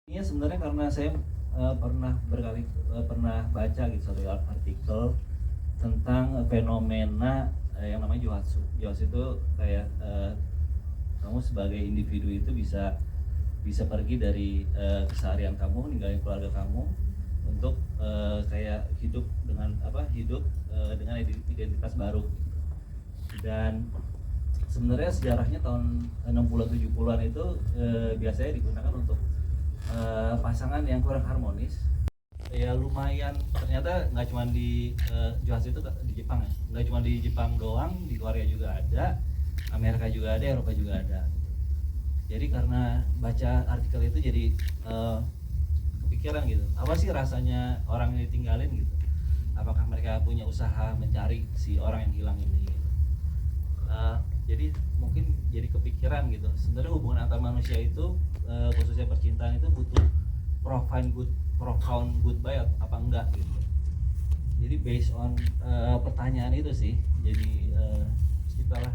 Ini sebenarnya karena saya pernah baca gitu satu artikel tentang fenomena yang namanya Johatsu. Johatsu itu kayak kamu sebagai individu itu bisa bisa pergi dari keseharian kamu, ninggalin keluarga kamu untuk kayak hidup dengan dengan identitas baru. Dan sebenarnya sejarahnya tahun 60-an 70-an itu biasanya digunakan untuk pasangan yang kurang harmonis. Ya lumayan, ternyata nggak cuma di Johatsu itu di Jepang ya, nggak cuma di Jepang doang, di Korea juga ada, Amerika juga ada, Eropa juga ada. Jadi karena baca artikel itu jadi kepikiran gitu, apa sih rasanya orang yang ditinggalin gitu, apakah mereka punya usaha mencari si orang yang hilang ini gitu. Jadi mungkin jadi kepikiran gitu, sebenarnya hubungan antar manusia itu khususnya percintaan itu butuh profound goodbye apa enggak gitu. Jadi based on pertanyaan itu sih, jadi ciptalah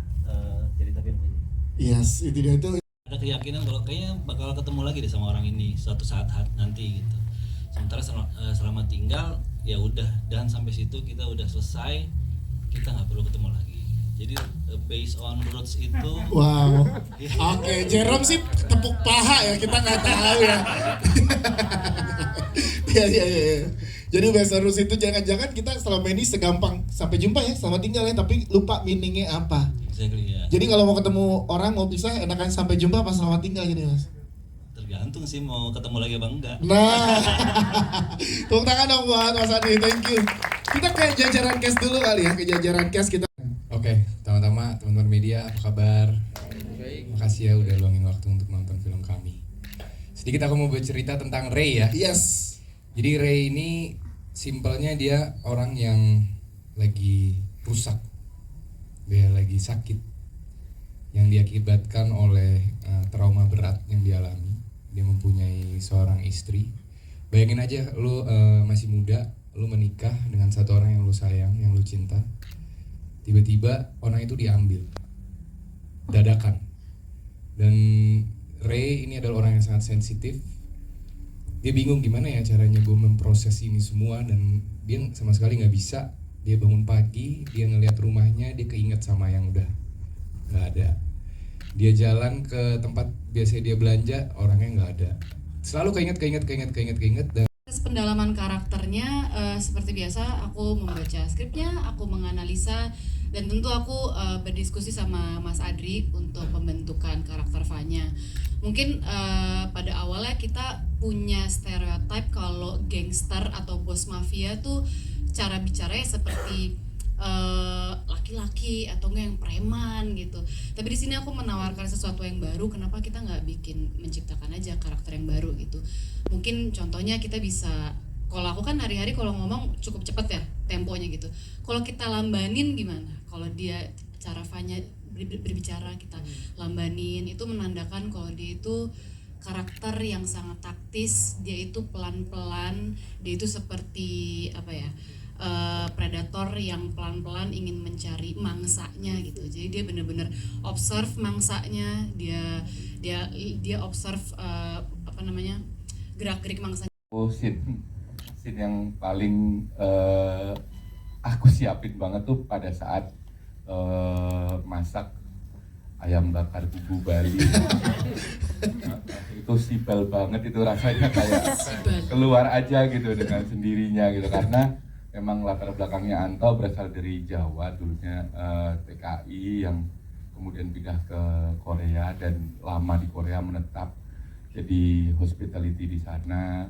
cerita film ini. Yes, itu dia itu. Ada keyakinan kalau kayaknya bakal ketemu lagi deh sama orang ini suatu saat nanti gitu. Sementara selama tinggal ya udah, dan sampai situ kita udah selesai, kita nggak perlu ketemu lagi. Jadi based on roots itu. Wow. Oke, Jerome sih tepuk paha ya, kita nggak tahu ya. Iya. Jadi based on roots itu jangan-jangan kita selama ini segampang sampai jumpa ya, selamat tinggal ya, tapi lupa meaningnya apa. Exactly, ya. Jadi kalau mau ketemu orang mau bisa enakan sampai jumpa apa selamat tinggal gitu Mas? Tergantung sih mau ketemu lagi apa enggak. Nah, tepuk tangan dong buat Mas Adi, thank you. Kita ke jajaran cast dulu kali ya, ke jajaran cast kita. Oke, pertama-tama teman-teman media, apa kabar? Baik. Makasih ya udah luangin waktu untuk nonton film kami. Sedikit aku mau bercerita tentang Ray ya. Yes. Jadi Ray ini simpelnya dia orang yang lagi rusak, dia lagi sakit, yang diakibatkan oleh trauma berat yang dialami. Dia mempunyai seorang istri. Bayangin aja, lu masih muda, lu menikah dengan satu orang yang lu sayang, yang lu cinta. Tiba-tiba orang itu diambil dadakan. Dan Ray ini adalah orang yang sangat sensitif. Dia bingung gimana ya caranya gue memproses ini semua, dan dia sama sekali nggak bisa. Dia bangun pagi, dia ngelihat rumahnya, dia keinget sama yang udah nggak ada. Dia jalan ke tempat biasa dia belanja, orangnya nggak ada. Selalu keinget. Dan pendalaman karakternya seperti biasa aku membaca skripnya, aku menganalisa, dan tentu aku berdiskusi sama Mas Adri untuk pembentukan karakter Vanya. Mungkin pada awalnya kita punya stereotip kalau gangster atau bos mafia tuh cara bicaranya seperti laki-laki atau enggak yang preman gitu. Tapi di sini aku menawarkan sesuatu yang baru. Kenapa kita nggak menciptakan aja karakter yang baru gitu? Mungkin contohnya kita bisa, kalau aku kan hari-hari kalau ngomong cukup cepet ya temponya gitu. Kalau kita lambanin gimana? Kalau dia cara Vanya berbicara kita lambanin, itu menandakan kalau dia itu karakter yang sangat taktis. Dia itu pelan-pelan, dia itu seperti apa ya, predator yang pelan-pelan ingin mencari mangsanya gitu. Jadi dia benar-benar observe mangsanya, dia observe gerak-gerik mangsanya. Scene yang paling aku siapin banget tuh pada saat masak ayam bakar bubu Bali. Itu sibel banget, itu rasanya kayak keluar aja gitu dengan sendirinya gitu, karena memang latar belakangnya Anto berasal dari Jawa dulunya, TKI yang kemudian pindah ke Korea dan lama di Korea menetap jadi hospitality di sana.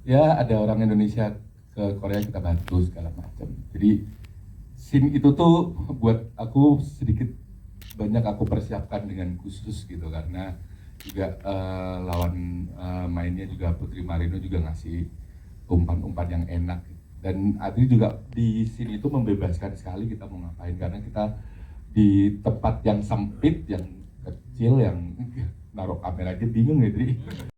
Ya ada orang Indonesia ke Korea, kita bantu segala macam. Jadi scene itu tuh buat aku sedikit banyak aku persiapkan dengan khusus gitu, karena juga lawan mainnya juga Putri Marino juga ngasih umpan-umpan yang enak, dan Adri juga di sini itu membebaskan sekali kita mau ngapain, karena kita di tempat yang sempit, yang kecil, yang naruh kamera aja bingung ya Adri.